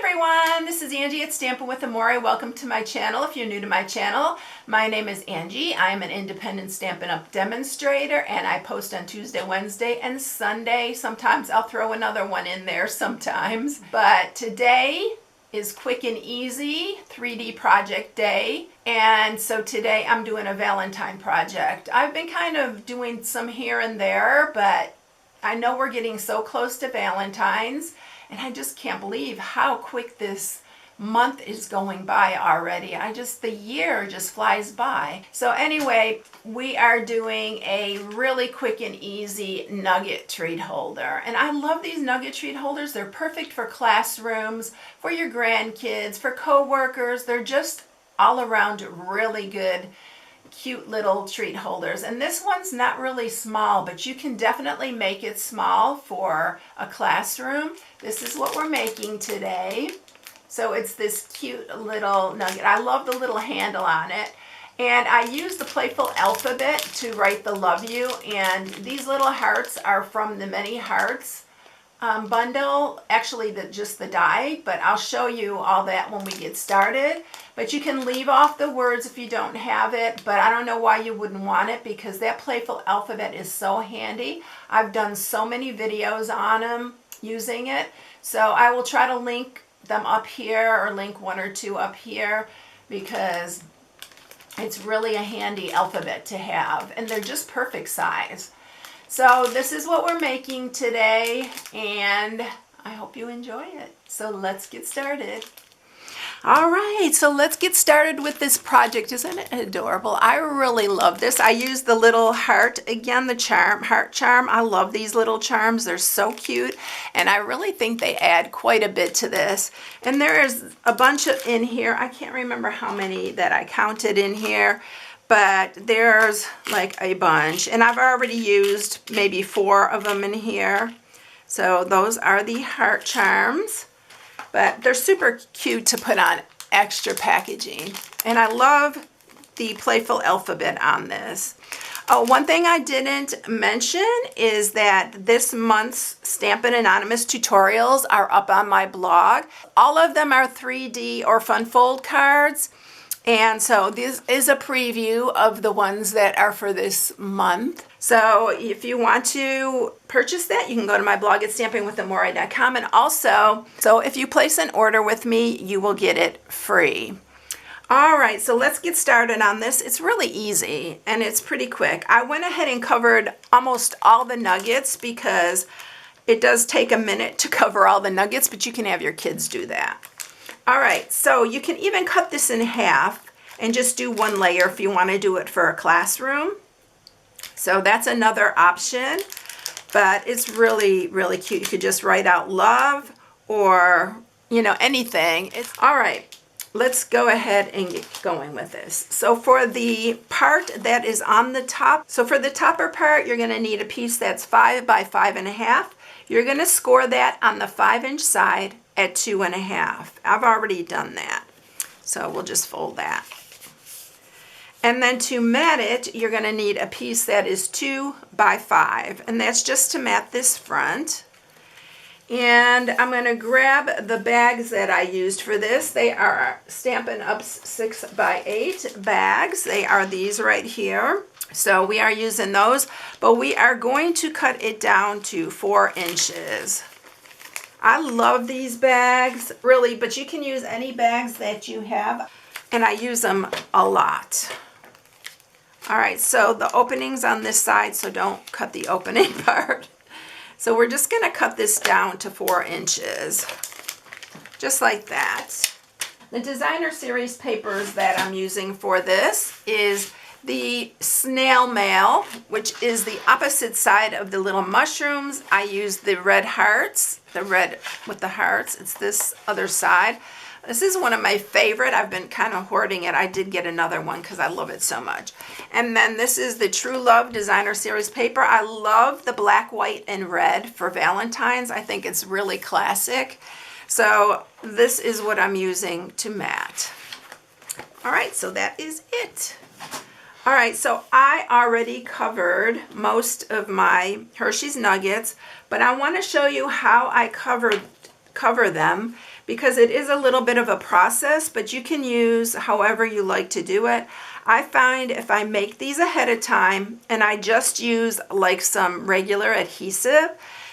everyone, this is Angie at StampingWithAmore. Welcome to my channel. If you're new to my channel, my name is Angie. I'm an independent Stampin' Up! Demonstrator, and I post on Tuesday, Wednesday, and Sunday. Sometimes I'll throw another one in there sometimes. But today is quick and easy 3D project day, and so today I'm doing a Valentine project. I've been kind of doing some here and there, but I know we're getting so close to Valentine's, and I just can't believe how quick this month is going by already. The year just flies by. So anyway, we are doing a really quick and easy nugget treat holder. And I love these nugget treat holders. They're perfect for classrooms, for your grandkids, for co-workers. They're just all around really good, cute little treat holders. And this one's not really small, but you can definitely make it small for a classroom. This is what we're making today. So it's this cute little nugget. I love the little handle on it. And I used the Playful Alphabet to write the love you. And these little hearts are from the Many Hearts bundle. Actually, just the die, but I'll show you all that when we get started. But you can leave off the words if you don't have it, but I don't know why you wouldn't want it, because that Playful Alphabet is so handy. I've done so many videos on them using it. So I will try to link them up here, or link one or two up here, because it's really a handy alphabet to have, and they're just perfect size. So this is what we're making today, and I hope you enjoy it. So let's get started. All right, so let's get started with this project. Isn't it adorable? I really love this. I use the little heart, again, the heart charm. I love these little charms. They're so cute, and I really think they add quite a bit to this. And there is a bunch of in here. I can't remember how many that I counted in here, but there's like a bunch. And I've already used maybe 4 of them in here. So those are the heart charms. But they're super cute to put on extra packaging. And I love the Playful Alphabet on this. Oh, one thing I didn't mention is that this month's Stampin' Anonymous tutorials are up on my blog. All of them are 3D or fun fold cards. And so this is a preview of the ones that are for this month. So if you want to purchase that, you can go to my blog at stampingwithamore.com. And also, so if you place an order with me, you will get it free. All right, so let's get started on this. It's really easy and it's pretty quick. I went ahead and covered almost all the nuggets because it does take a minute to cover all the nuggets, but you can have your kids do that. All right, so you can even cut this in half and just do one layer if you want to do it for a classroom. So that's another option, but it's really, really cute. You could just write out love or, you know, anything. All right, let's go ahead and get going with this. So for the part that is on the top, so for the topper part, you're going to need a piece that's 5 by 5.5. You're going to score that on the 5-inch side at 2.5. I've already done that, so we'll just fold that. And then to mat it, you're going to need a piece that is 2 by 5, and that's just to mat this front. And I'm going to grab the bags that I used for this. They are Stampin' Up's 6 by 8 bags. They are these right here. So we are using those, but we are going to cut it down to 4 inches. I love these bags, really, but you can use any bags that you have, and I use them a lot. All right, so the opening's on this side, so don't cut the opening part. So we're just going to cut this down to 4 inches, just like that. The designer series papers that I'm using for this is the snail mail, which is the opposite side of the little mushrooms. I use the red hearts, the red with the hearts. It's this other side. This is one of my favorite. I've been kind of hoarding it. I did get another one because I love it so much. And then this is the True Love designer series paper. I love the black, white, and red for Valentine's. I think it's really classic. So this is what I'm using to mat. All right, so that is it. All right, so I already covered most of my Hershey's Nuggets, but I want to show you how I cover cover them because it is a little bit of a process, but you can use however you like to do it. I find if I make these ahead of time and I just use like some regular adhesive,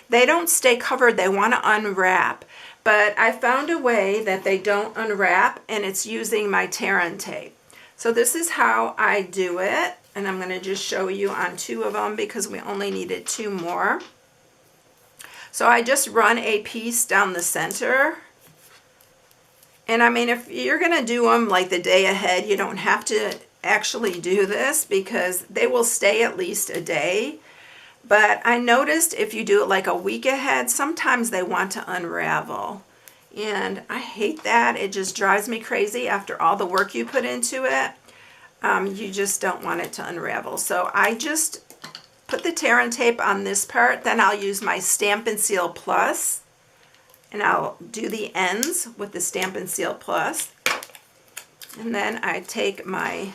they don't stay covered. They want to unwrap. But I found a way that they don't unwrap, and it's using my tear-in tape. So this is how I do it, and I'm going to just show you on 2 of them because we only needed 2 more. So I just run a piece down the center. And I mean, if you're going to do them like the day ahead, you don't have to actually do this because they will stay at least a day. But I noticed if you do it like a week ahead, sometimes they want to unravel. And I hate that. It just drives me crazy after all the work you put into it. You just don't want it to unravel. So I just put the tear-in tape on this part. Then I'll use my Stampin' Seal Plus. And I'll do the ends with the Stampin' Seal Plus. And then I take my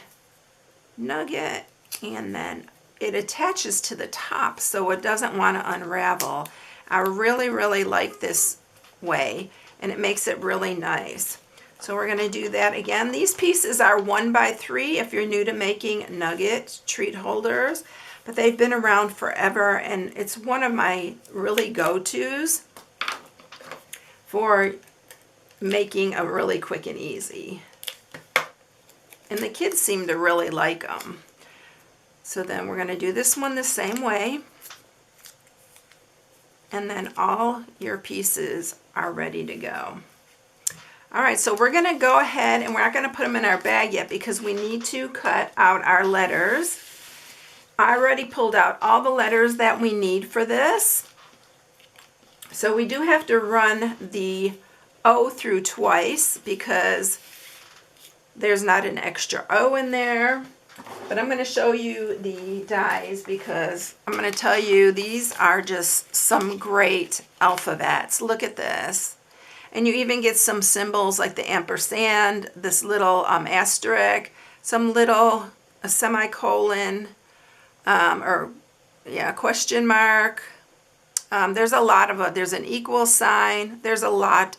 Nugget and then it attaches to the top so it doesn't want to unravel. I really, really like this way, and it makes it really nice. So we're going to do that again. These pieces are 1x3 if you're new to making Nugget treat holders, but they've been around forever, and it's one of my really go-tos for making a really quick and easy. And the kids seem to really like them. So then we're going to do this one the same way. And then all your pieces are ready to go. All right, so we're going to go ahead and we're not going to put them in our bag yet because we need to cut out our letters. I already pulled out all the letters that we need for this. So we do have to run the O through twice because there's not an extra O in there. But I'm going to show you the dies because I'm going to tell you these are just some great alphabets. Look at this. And you even get some symbols like the ampersand, this little asterisk, some little a semicolon, question mark. There's a lot of there's an equal sign. There's a lot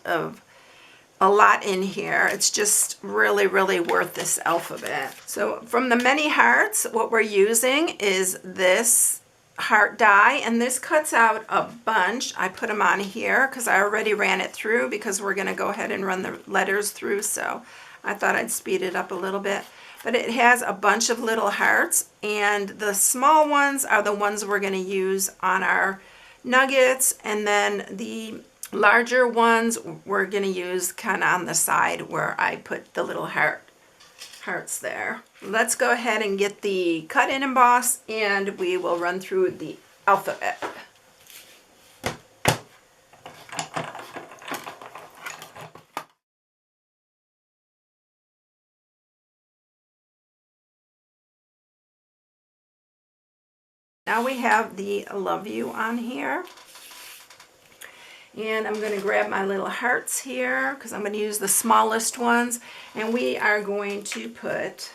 in here. It's just really, really worth this alphabet. So from the many hearts, what we're using is this heart die, and this cuts out a bunch. I put them on here because I already ran it through because we're going to go ahead and run the letters through, so I thought I'd speed it up a little bit. But it has a bunch of little hearts, and the small ones are the ones we're going to use on our nuggets, and then the larger ones we're going to use kind of on the side where I put the little hearts there. Let's go ahead and get the cut and emboss, and we will run through the alphabet. Now we have the love you on here. And I'm going to grab my little hearts here because I'm going to use the smallest ones, and we are going to put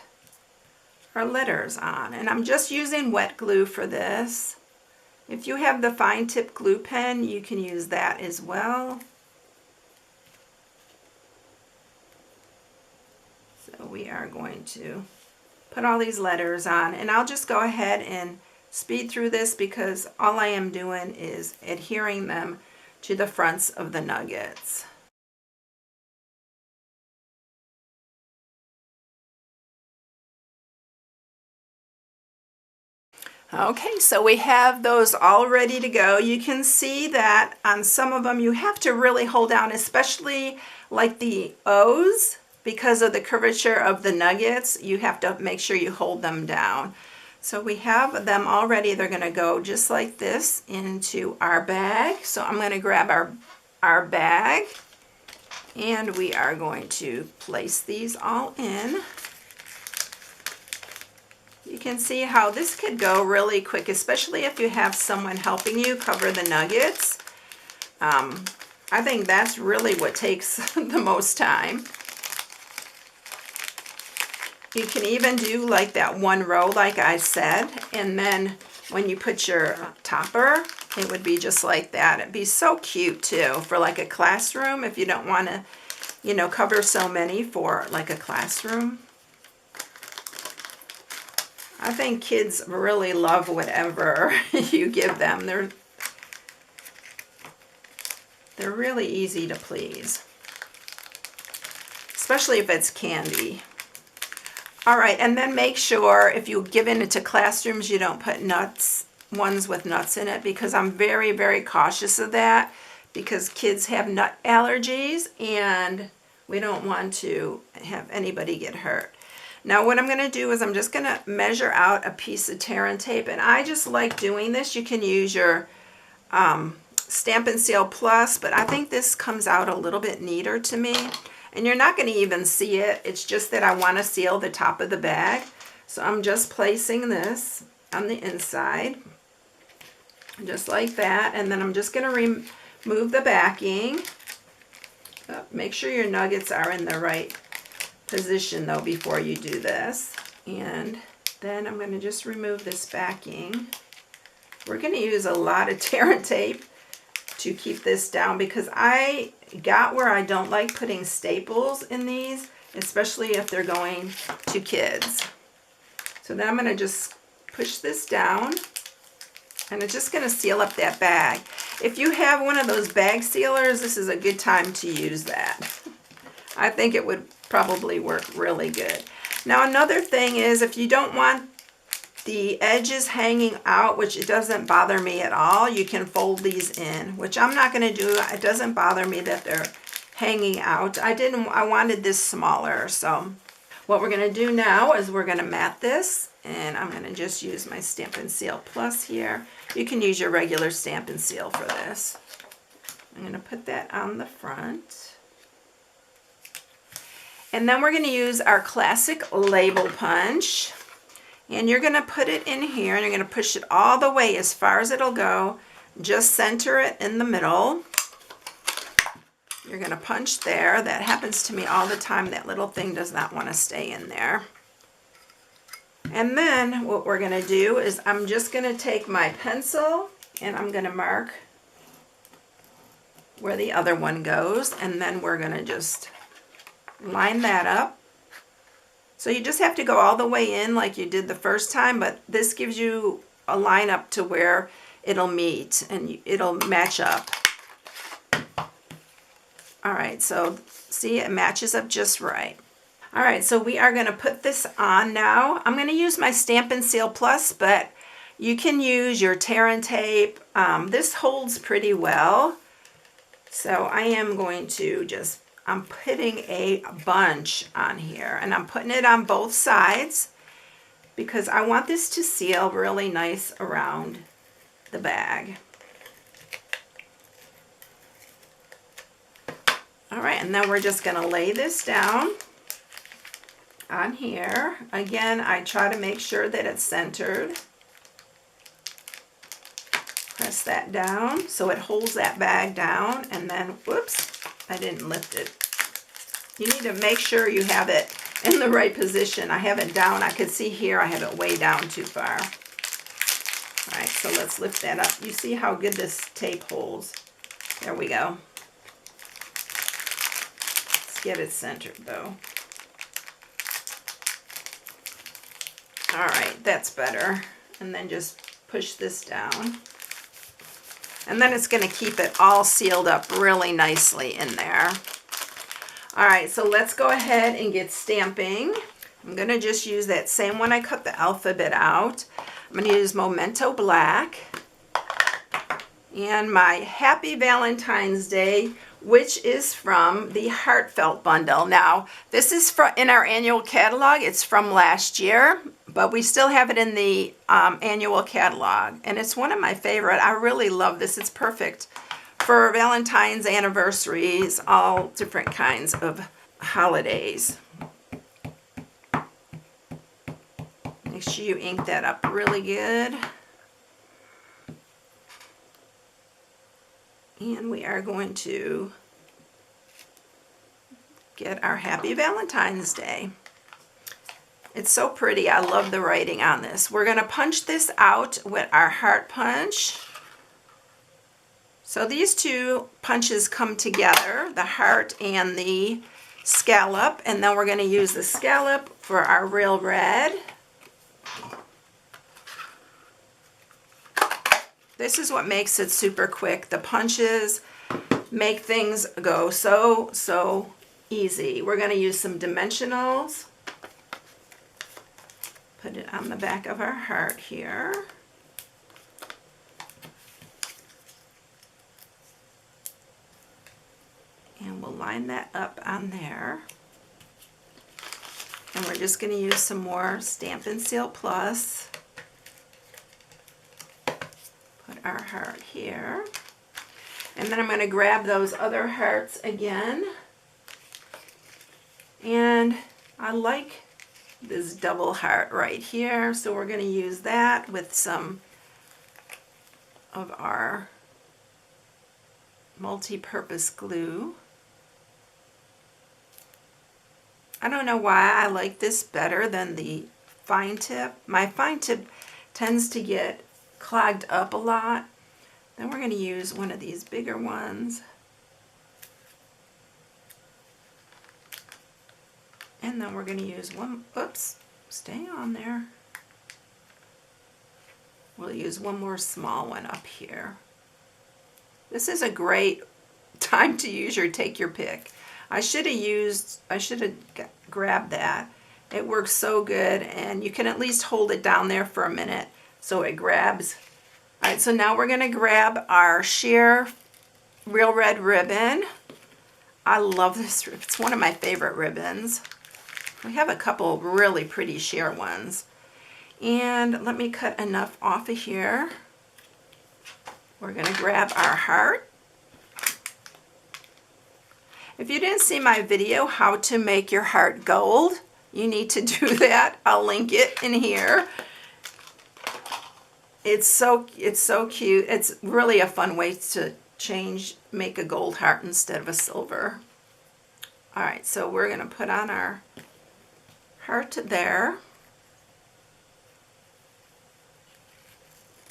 our letters on. And I'm just using wet glue for this. If you have the fine tip glue pen, you can use that as well. So we are going to put all these letters on, and I'll just go ahead and speed through this because all I am doing is adhering them to the fronts of the nuggets. Okay, so we have those all ready to go. You can see that on some of them you have to really hold down, especially like the O's, because of the curvature of the nuggets. You have to make sure you hold them down. So we have them all ready. They're going to go just like this into our bag. So I'm going to grab our bag, and we are going to place these all in. You can see how this could go really quick, especially if you have someone helping you cover the nuggets. I think that's really what takes the most time. You can even do like that one row like I said, and then when you put your topper, it would be just like that. It'd be so cute too for like a classroom if you don't want to, you know, cover so many for like a classroom. I think kids really love whatever you give them. They're really easy to please, especially if it's candy. All right, and then make sure if you give it to classrooms, you don't put ones with nuts in it, because I'm very, very cautious of that, because kids have nut allergies and we don't want to have anybody get hurt. Now what I'm going to do is I'm just going to measure out a piece of tear and tape, and I just like doing this. You can use your Stampin' Seal Plus, but I think this comes out a little bit neater to me, and you're not going to even see it. It's just that I want to seal the top of the bag, so I'm just placing this on the inside just like that, and then I'm just going to remove the backing. Make sure your nuggets are in the right position though before you do this. And then I'm going to just remove this backing. We're going to use a lot of tear and tape to keep this down, because I got where I don't like putting staples in these, especially if they're going to kids. So then I'm going to just push this down, and it's just going to seal up that bag. If you have one of those bag sealers, this is a good time to use that. I think it would probably work really good. Now another thing is, if you don't want the edges hanging out, which it doesn't bother me at all, you can fold these in, which I'm not going to do. It doesn't bother me that they're hanging out. I wanted this smaller. So what we're going to do now is we're going to mat this, and I'm going to just use my Stampin' Seal Plus here. You can use your regular Stampin' Seal for this. I'm going to put that on the front. And then we're going to use our classic label punch. And you're going to put it in here, and you're going to push it all the way as far as it'll go. Just center it in the middle. You're going to punch there. That happens to me all the time. That little thing does not want to stay in there. And then what we're going to do is I'm just going to take my pencil and I'm going to mark where the other one goes, and then we're going to just line that up. So you just have to go all the way in like you did the first time, but this gives you a line up to where it'll meet and it'll match up. All right, so see, it matches up just right. All right, so we are going to put this on now. I'm going to use my Stampin' Seal Plus, but you can use your tear and tape. This holds pretty well. So I am going to just, I'm putting a bunch on here, and I'm putting it on both sides because I want this to seal really nice around the bag. All right, and then we're just going to lay this down on here. Again, I try to make sure that it's centered. Press that down so it holds that bag down, and then, whoops, I didn't lift it. You need to make sure you have it in the right position. I have it down. I could see here I have it way down too far. All right, so let's lift that up. You see how good this tape holds. There we go. Let's get it centered though. All right, that's better. And then just push this down. And then it's going to keep it all sealed up really nicely in there. All right, so let's go ahead and get stamping. I'm going to just use that same one I cut the alphabet out. I'm going to use Memento Black. And my Happy Valentine's Day, which is from the Heartfelt bundle. Now, this is in our annual catalog. It's from last year, but we still have it in the annual catalog. And it's one of my favorite. I really love this. It's perfect for Valentine's, anniversaries, all different kinds of holidays. Make sure you ink that up really good. And we are going to get our Happy Valentine's Day. It's so pretty. I love the writing on this. We're going to punch this out with our heart punch. So these two punches come together, the heart and the scallop, and then we're going to use the scallop for our real red. This is what makes it super quick. The punches make things go so easy. We're going to use some dimensionals. Put it on the back of our heart here. And we'll line that up on there. And we're just going to use some more Stampin' Seal Plus. Put our heart here. And then I'm going to grab those other hearts again. And I like this double heart right here, so we're going to use that with some of our multi-purpose glue. I don't know why I like this better than the fine tip. My fine tip tends to get clogged up a lot. Then we're going to use one of these bigger ones. And then we're going to use one, oops, stay on there. We'll use one more small one up here. This is a great time to use your take your pick. I should have grabbed that. It works so good, and you can at least hold it down there for a minute so it grabs. All right, so now we're going to grab our sheer real red ribbon. I love this. It's one of my favorite ribbons. We have a couple really pretty sheer ones. And let me cut enough off of here. We're going to grab our heart. If you didn't see my video, how to make your heart gold, you need to do that. I'll link it in here. It's so cute. It's really a fun way to make a gold heart instead of a silver. All right, so we're going to put on our heart there.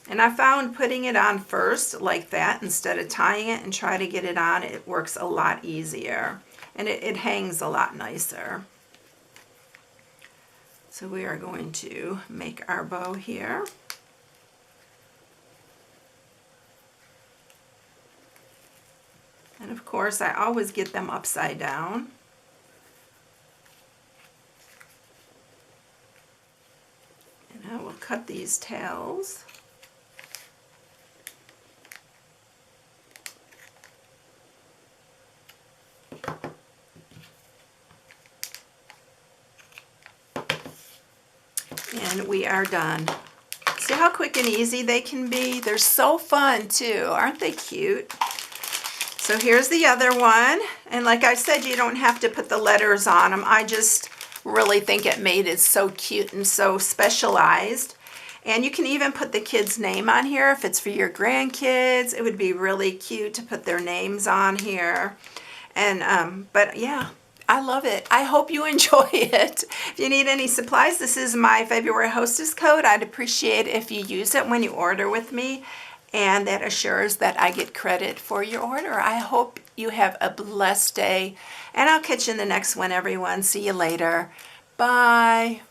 And I found putting it on first like that instead of tying it and try to get it on, it works a lot easier. And it hangs a lot nicer. So we are going to make our bow here. And of course, I always get them upside down. And I will cut these tails. And we are done. See how quick and easy they can be? They're so fun too. Aren't they cute? So here's the other one. And like I said, you don't have to put the letters on them. I just really think it made it so cute and so specialized. And you can even put the kid's name on here if it's for your grandkids. It would be really cute to put their names on here. And but yeah, I love it. I hope you enjoy it. If you need any supplies, this is my February hostess code. I'd appreciate if you use it when you order with me, and that assures that I get credit for your order. I hope you have a blessed day, and I'll catch you in the next one, everyone. See you later. Bye.